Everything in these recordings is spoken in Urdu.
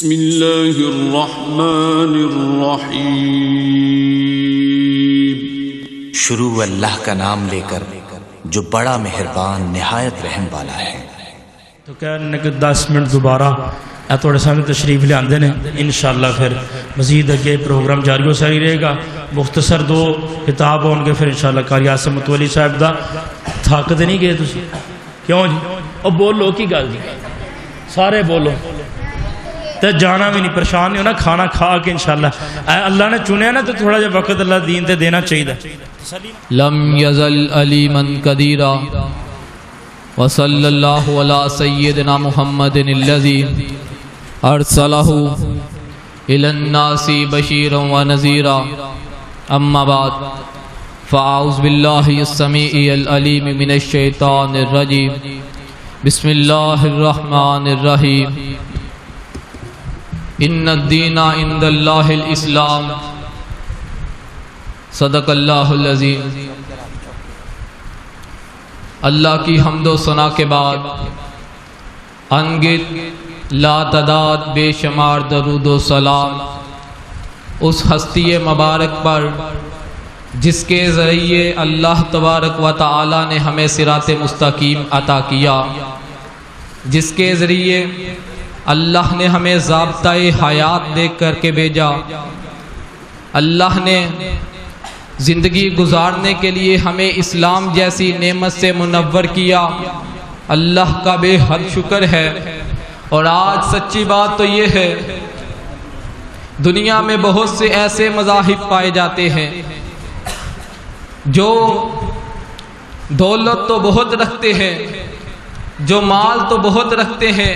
بسم اللہ الرحمن الرحیم۔ شروع اللہ کا نام لے کر جو بڑا مہربان نہایت رحم والا ہے۔ تو کہنے کہ 10 منٹ دوبارہ تھوڑے سامنے تشریف لے آندے نے، انشاءاللہ پھر مزید اگے پروگرام جاری و ساری رہے گا۔ مختصر 2 کتاب ہون گے، پھر انشاءاللہ قاری عاصم متولی صاحب دا تھاکتے نہیں گئے تسی؟ کیوں جی؟ اور بولو کی گل جی، سارے بولو تو جانا بھی نہیں، پریشان نہیں ہونا، کھانا کھا کے انشاءاللہ اللہ نے چنے نا تو تھوڑا جا وقت اللہ دین تے دینا چاہیے۔ لم یزل علیما قدیرا وصلی اللہ علی سیدنا محمد الذی ارسلہ الی الناس بشیرا ونذیرا، اما بعد فاعوذ باللہ السمیع العلیم من الشیطان الرجیم، بسم اللہ الرحمن الرحیم، ان الدین عند اللہ الاسلام، صدق اللہ العظیم۔ اللہ کی حمد و ثنا کے بعد انگت لا تعداد بے شمار درود و سلام اس ہستی مبارک پر جس کے ذریعے اللہ تبارک و تعالی نے ہمیں صراط مستقیم عطا کیا، جس کے ذریعے اللہ نے ہمیں ضابطۂ حیات دے کر کے بھیجا، اللہ نے زندگی گزارنے کے لیے ہمیں اسلام جیسی نعمت سے منور کیا، اللہ کا بے حد شکر ہے۔ اور آج سچی بات تو یہ ہے، دنیا میں بہت سے ایسے مذاہب پائے جاتے ہیں جو دولت تو بہت رکھتے ہیں، جو مال تو بہت رکھتے ہیں،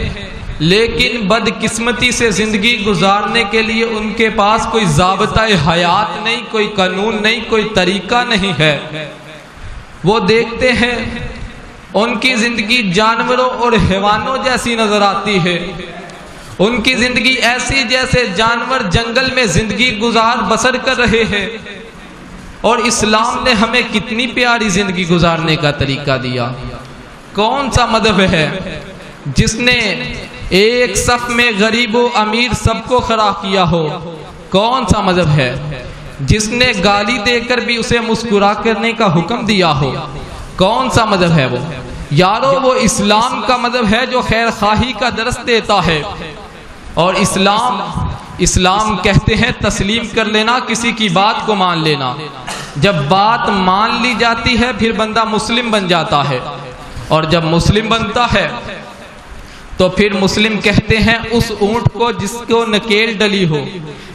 لیکن بدقسمتی سے زندگی گزارنے کے لیے ان کے پاس کوئی ضابطۂ حیات نہیں، کوئی قانون نہیں، کوئی طریقہ نہیں ہے۔ وہ دیکھتے ہیں ان کی زندگی جانوروں اور حیوانوں جیسی نظر آتی ہے، ان کی زندگی ایسی جیسے جانور جنگل میں زندگی گزار بسر کر رہے ہیں، اور اسلام نے ہمیں کتنی پیاری زندگی گزارنے کا طریقہ دیا۔ کون سا مذہب ہے جس نے ایک صف میں غریب و امیر سب کو کھڑا کیا ہو؟ کون سا مذہب ہے جس نے گالی دے کر بھی اسے مسکرا کرنے کا حکم دیا ہو؟ کون سا مذہب ہے وہ؟ یارو وہ اسلام کا مذہب ہے جو خیر خواہی کا درس دیتا ہے۔ اور اسلام کہتے ہیں تسلیم کر لینا، کسی کی بات کو مان لینا۔ جب بات مان لی جاتی ہے پھر بندہ مسلم بن جاتا ہے، اور جب مسلم بنتا ہے تو پھر مسلم کہتے ہیں اس اونٹ کو جس کو نکیل ڈلی ہو،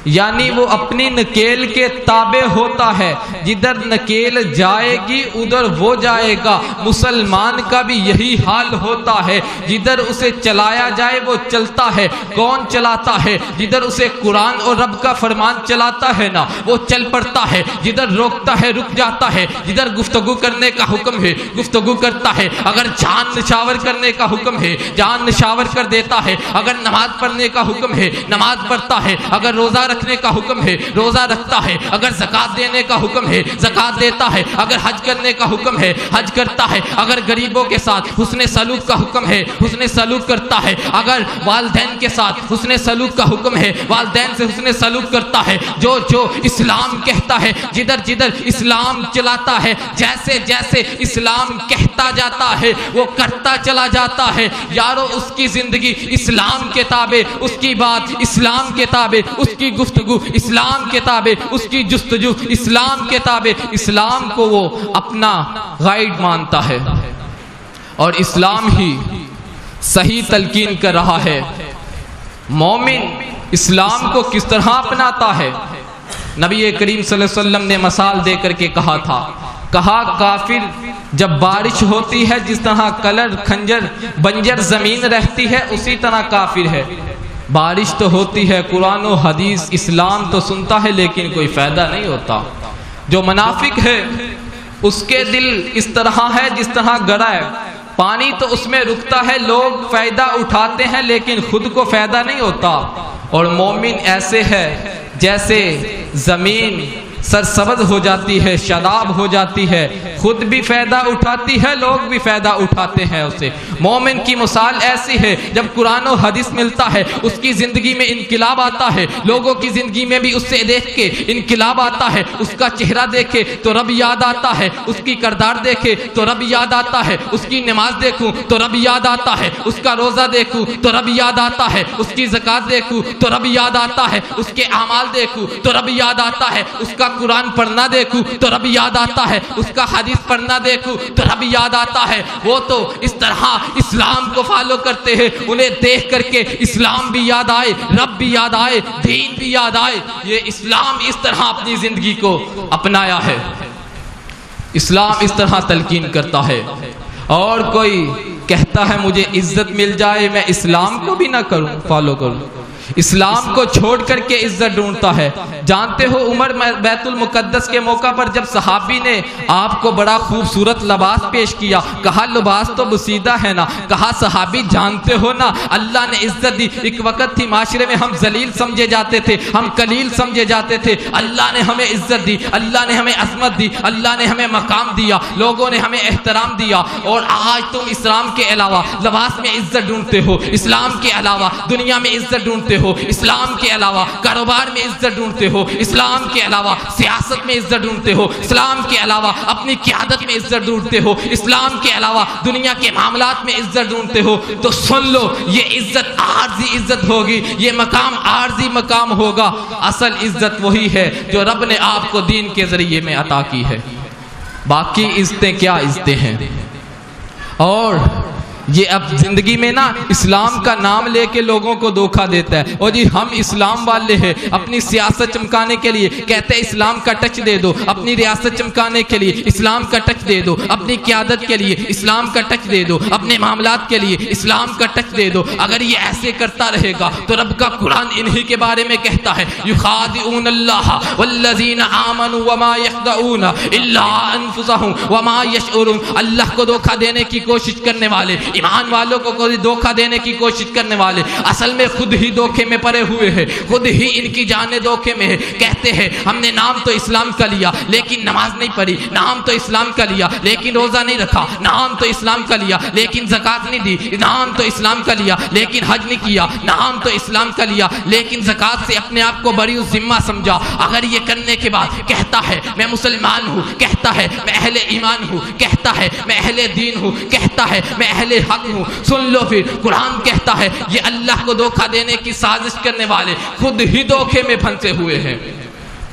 یعنی وہ اپنی نکیل کے تابع ہوتا ہے، جدھر نکیل جائے گی ادھر وہ جائے گا۔ مسلمان کا بھی یہی حال ہوتا ہے، جدھر اسے چلایا جائے وہ چلتا ہے۔ کون چلاتا ہے؟ جدھر اسے قرآن اور رب کا فرمان چلاتا ہے نا وہ چل پڑتا ہے، جدھر روکتا ہے رک جاتا ہے، جدھر گفتگو کرنے کا حکم ہے گفتگو کرتا ہے، اگر جان نشاور کرنے کا حکم ہے جان نشاور کر دیتا ہے، اگر نماز پڑھنے کا حکم ہے نماز پڑھتا ہے، اگر روزہ رکھنے کا حکم ہے روزہ رکھتا ہے، اگر زکوٰۃ دینے کا حکم ہے زکوٰۃ دیتا ہے، اگر حج کرنے کا حکم ہے حج کرتا ہے، اگر غریبوں کے ساتھ حسن سلوک کا حکم ہے حسن سلوک کرتا ہے، اگر والدین کے ساتھ حسن سلوک کا حکم ہے والدین سے حسن سلوک کرتا ہے۔ جو اسلام کہتا ہے، جدھر جدھر اسلام چلاتا ہے، جیسے جیسے اسلام کہتا جاتا ہے وہ کرتا چلا جاتا ہے۔ یارو اس کی زندگی اسلام کے تابع، اس کی بات اسلام کے تابع، اس کی گفتگو اسلام کے تابع، اس کی جستجو اسلام کے تابع۔ اسلام کو وہ اپنا گائیڈ مانتا ہے، اور اسلام ہی صحیح تلقین کر رہا ہے۔ مومن اسلام کو کس طرح اپناتا ہے؟ نبی کریم صلی اللہ علیہ وسلم نے مثال دے کر کے کہا تھا، کہا کافر جب بارش ہوتی ہے جس طرح کلر کھنجر بنجر زمین رہتی ہے اسی طرح کافر ہے۔ بارش تو ہوتی ہے، قرآن و حدیث اسلام تو سنتا ہے لیکن کوئی فائدہ نہیں ہوتا۔ جو منافق ہے اس کے دل اس طرح ہے جس طرح گڑا ہے، پانی تو اس میں رکتا ہے، لوگ فائدہ اٹھاتے ہیں لیکن خود کو فائدہ نہیں ہوتا۔ اور مومن ایسے ہے جیسے زمین سرسبز ہو جاتی ہے، شاداب ہو جاتی ہے، خود بھی فائدہ اٹھاتی ہے، لوگ بھی فائدہ اٹھاتے ہیں اسے۔ مومن کی مثال ایسی ہے، جب قرآن و حدیث ملتا ہے اس کی زندگی میں انقلاب آتا ہے، لوگوں کی زندگی میں بھی اس سے دیکھ کے انقلاب آتا ہے، اس کا چہرہ دیکھے تو رب یاد آتا ہے، اس کی کردار دیکھے تو رب یاد آتا ہے، اس کی نماز دیکھوں تو رب یاد آتا ہے، اس کا روزہ دیکھوں تو رب یاد آتا ہے، اس کی زکوٰۃ دیکھوں تو رب یاد آتا ہے، اس کے اعمال دیکھوں تو رب یاد آتا ہے، اس کا قرآن پڑھنا دیکھوں تو رب یاد آتا ہے، اس کا حدیث پڑھنا دیکھوں تو رب یاد آتا ہے۔ وہ تو اس طرح اسلام کو فالو کرتے ہیں، انہیں دیکھ کر کے اسلام بھی یاد آئے، رب بھی یاد آئے، دین بھی یاد آئے۔ یہ اسلام اس طرح اپنی زندگی کو اپنایا ہے، اسلام اس طرح تلقین کرتا ہے۔ اور کوئی کہتا ہے مجھے عزت مل جائے، میں اسلام کو بھی نہ کروں، فالو کروں، اسلام کو چھوڑ کر کے عزت ڈھونڈتا ہے۔ جانتے ہو عمر بیت المقدس کے موقع پر جب صحابی نے آپ کو بڑا خوبصورت لباس پیش کیا، کہا لباس تو بسیدہ ہے نا، کہا صحابی جانتے ہو نا اللہ نے عزت دی۔ ایک وقت تھی معاشرے میں ہم ذلیل سمجھے جاتے تھے، ہم قلیل سمجھے جاتے تھے، اللہ نے ہمیں عزت دی، اللہ نے ہمیں عظمت دی، اللہ نے ہمیں مقام دیا، لوگوں نے ہمیں احترام دیا۔ اور آج تم اسلام کے علاوہ لباس میں عزت ڈھونڈتے ہو، اسلام کے علاوہ دنیا میں عزت ڈھونڈتے ہو، اسلام کے علاوہ کاروبار میں عزت ڈھونڈتے ہو، اسلام کے علاوہ سیاست میں عزت ڈھونڈتے ہو، اسلام کے علاوہ اپنی قیادت میں عزت ڈھونڈتے ہو، اسلام کے علاوہ دنیا کے معاملات میں عزت ڈھونڈتے ہو۔ تو سن لو، یہ عزت عارضی عزت ہوگی، یہ مقام عارضی مقام ہوگا۔ اصل عزت وہی ہے جو رب نے آپ کو دین کے ذریعے میں عطا کی ہے۔ باقی عزتیں کیا عزتیں ہیں۔ اور یہ اب زندگی میں نا اسلام کا نام لے کے لوگوں کو دھوکہ دیتا ہے، اور جی ہم اسلام والے ہیں، اپنی سیاست چمکانے کے لیے کہتے ہیں اسلام کا ٹچ دے دو، اپنی ریاست چمکانے کے لیے اسلام کا ٹچ دے دو، اپنی قیادت کے لیے اسلام کا ٹچ دے دو، اپنے معاملات کے لیے اسلام کا ٹچ دے دو۔ اگر یہ ایسے کرتا رہے گا تو رب کا قرآن انہی کے بارے میں کہتا ہے یخادعون اللہ والذین آمنوا وما یخدعون الا انفسهم وما یشعرون۔ اللہ کو دھوکہ دینے کی کوشش کرنے والے، ایمان والوں کو کوئی دھوکہ دینے کی کوشش کرنے والے اصل میں خود ہی دھوکے میں پڑے ہوئے ہیں، خود ہی ان کی جانیں دھوکے میں ہے۔ کہتے ہیں ہم نے نام تو اسلام کا لیا لیکن نماز نہیں پڑھی، نام تو اسلام کا لیا لیکن روزہ نہیں رکھا، نام تو اسلام کا لیا لیکن زکوٰۃ نہیں دی، نام تو اسلام کا لیا لیکن حج نہیں کیا، نام تو اسلام کا لیا لیکن زکوٰۃ سے اپنے آپ کو بری ذمہ سمجھا۔ اگر یہ کرنے کے بعد کہتا ہے میں مسلمان ہوں، کہتا ہے میں اہل ایمان ہوں، کہتا ہے میں اہل دین ہوں، کہتا ہے میں اہل حق ہوں، سن لو پھر قرآن کہتا ہے یہ اللہ کو دھوکہ دینے کی سازش کرنے والے خود ہی دھوکے میں پھنسے ہوئے ہیں۔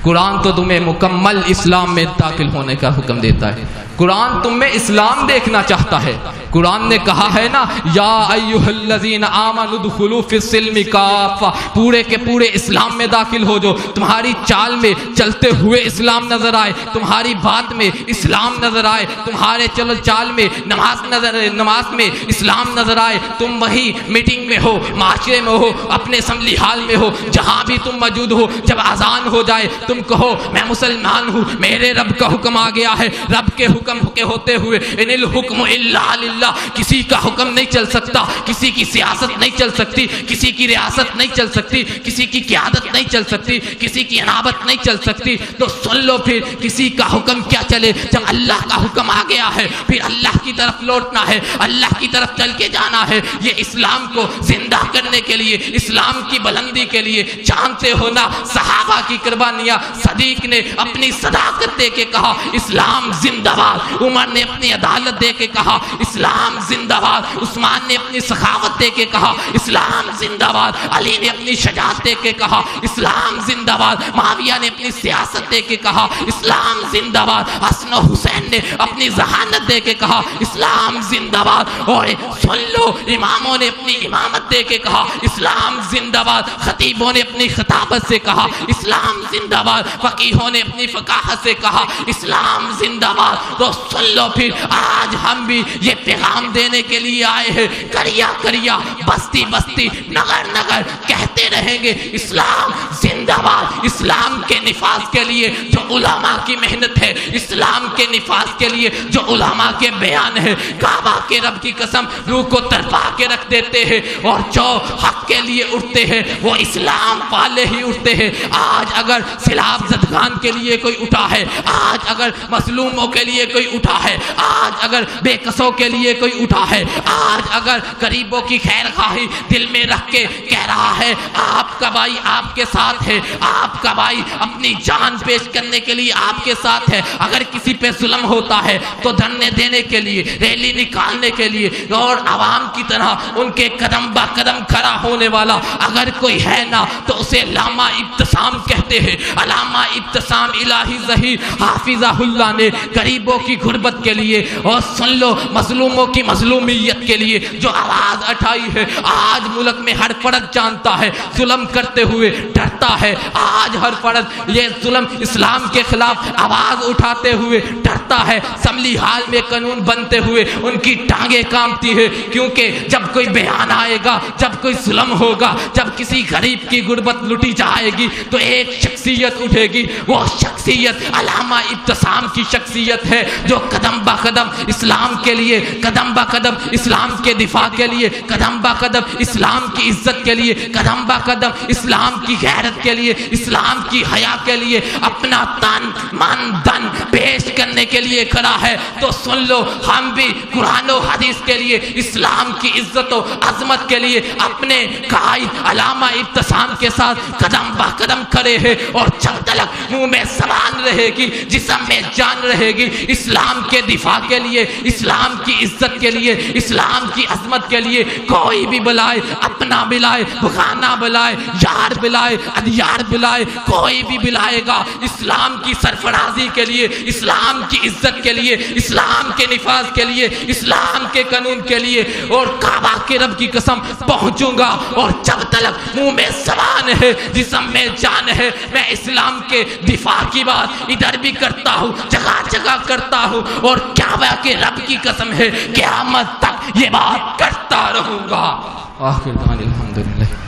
قرآن تو تمہیں مکمل اسلام میں داخل ہونے کا حکم دیتا ہے، قرآن تم میں اسلام دیکھنا چاہتا ہے۔ قرآن نے کہا ہے نا یا ایھا الذین آمنوا ادخلوا فی السلم کافہ، پورے کے پورے اسلام میں داخل ہو جو، تمہاری چال میں چلتے ہوئے اسلام نظر آئے، تمہاری بات میں اسلام نظر آئے، تمہارے چل چال میں نماز میں اسلام نظر آئے۔ تم وہی میٹنگ میں ہو، معاشرے میں ہو، اپنے اسمبلی ہال میں ہو، جہاں بھی تم موجود ہو، جب اذان ہو جائے تم کہو میں مسلمان ہوں، میرے رب کا حکم آ گیا ہے، رب کے حکم کے ہوتے ہوئے ان الحکم الا للہ، کسی کا حکم نہیں چل سکتا، کسی کی سیاست نہیں چل سکتی، کسی کی ریاست نہیں چل سکتی، کسی کی قیادت نہیں چل سکتی، کسی کی انابت نہیں چل سکتی۔ تو سن لو پھر کسی کا حکم کیا چلے، جب اللہ کا حکم آ گیا ہے پھر اللہ کی طرف لوٹنا ہے، اللہ کی طرف چل کے جانا ہے۔ یہ اسلام کو زندہ کرنے کے لیے، اسلام کی بلندی کے لیے جانتے ہو نا صحابہ کی قربانیاں، صدیق نے اپنی صداقت دے کے کہا اسلام زندہ باد، عمر نے اپنی عدالت دے کے کہا اسلام زندہ باد، عثمان نے اپنی سخاوت دے کے کہا اسلام زندہ باد، علی نے اپنی شجاعت دے کے کہا اسلام زندہ باد، معاویہ نے اپنی سیاست دے کے کہا اسلام زندہ باد، حسن و حسین نے اپنی ذہانت دے کے کہا اسلام زندہ باد۔ اور سن لو اماموں نے اپنی امامت دے کے کہا اسلام زندہ باد، خطیبوں نے اپنی خطابت سے کہا اسلام زندہ باد، فقیہوں نے اپنی فقاہت سے کہا اسلام زندہ باد۔ تو سن لو پھر آج ہم بھی یہ پیغام دینے کے لیے آئے ہیں، کریا کریا بستی بستی نگر نگر کہتے رہے کہیں گے اسلام زندہ باد، اسلام کے نفاذ کے لیے جو علماء کی محنت ہے، اسلام کے نفاذ کے لیے جو علماء کے بیان ہے، کعبہ کے رب کی قسم روح کو تڑپا کے رکھ دیتے ہیں، اور جو حق کے لیے اٹھتے ہیں وہ اسلام والے ہی اٹھتے ہیں۔ آج اگر سیلاب زدگان کے لیے کوئی اٹھا ہے، آج اگر مظلوموں کے لیے کوئی اٹھا ہے، آج اگر بے کسوں کے لیے کوئی اٹھا ہے، آج اگر غریبوں کی خیر خواہی دل میں رکھ کے کہہ رہا ہے آپ کا بھائی آپ کے ساتھ ہے، آپ کا بھائی اپنی جان پیش کرنے کے لیے آپ کے ساتھ ہے، اگر کسی پہ ظلم ہوتا ہے تو دھرنے دینے کے لیے، ریلی نکالنے کے لیے اور عوام کی طرح ان کے قدم با قدم کھڑا ہونے والا اگر کوئی ہے نا تو اسے علامہ ابتسام کہتے ہیں۔ علامہ ابتسام الہی ظہیر حافظہ اللہ نے غریبوں کی غربت کے لیے اور سن لو مظلوموں کی مظلومیت کے لیے جو آواز اٹھائی ہے، آج ملک میں ہر فرد جانتا ہے ظلم کرتے ہوئے ڈرتا ہے، آج ہر فرد یہ ظلم اسلام کے خلاف آواز اٹھاتے ہوئے ڈرتا ہے، اسمبلی ہال میں قانون بنتے ہوئے ان کی ٹانگیں کانپتی ہے، کیونکہ جب کوئی بیان آئے گا، جب کوئی ظلم ہوگا، جب کسی غریب کی غربت لٹی جائے گی تو ایک شخصیت اٹھے گی، وہ شخصیت علامہ ابتسام کی شخصیت ہے جو قدم با قدم اسلام کے لیے، قدم با قدم اسلام کے دفاع کے لیے، قدم با قدم اسلام کی عزت کے لیے، قدم با قدم اسلام کی غیرت کے لیے، اسلام کی حیا کے لیے اپنا تن من دن پیش کرنے کے لیے کھڑا ہے۔ تو سن لو ہم بھی قرآن و حدیث کے لیے، اسلام کی عزت و عظمت کے لیے اپنے قائد علامہ ابتسام کے ساتھ قدم با قدم کھڑے ہیں، اور جب تک منہ میں زبان رہے گی، جسم میں جان رہے گی، اسلام کے دفاع کے لیے، اسلام کی عزت کے لیے، اسلام کی عظمت کے لیے کوئی بھی بلائے، اپنا بلائے، بغانا بلائے، یار بلائے، ادیار بلائے، کوئی بھی بلائے گا اسلام کی سرفرازی کے لیے، اسلام کی عزت کے لیے، اسلام کے نفاذ کے لیے، اسلام کے قانون کے لیے، اور کعبہ کے رب کی قسم پہنچوں گا، اور جب تک منہ میں زبان ہے، جسم میں جان ہے، میں اسلام کے دفاع کی بات ادھر بھی کرتا ہوں، جگہ جگہ کرتا ہوں، اور کعبہ کے رب کی قسم ہے قیامت تک یہ بات کرتا رہوں گا۔ آخر دعوانا الحمدللہ۔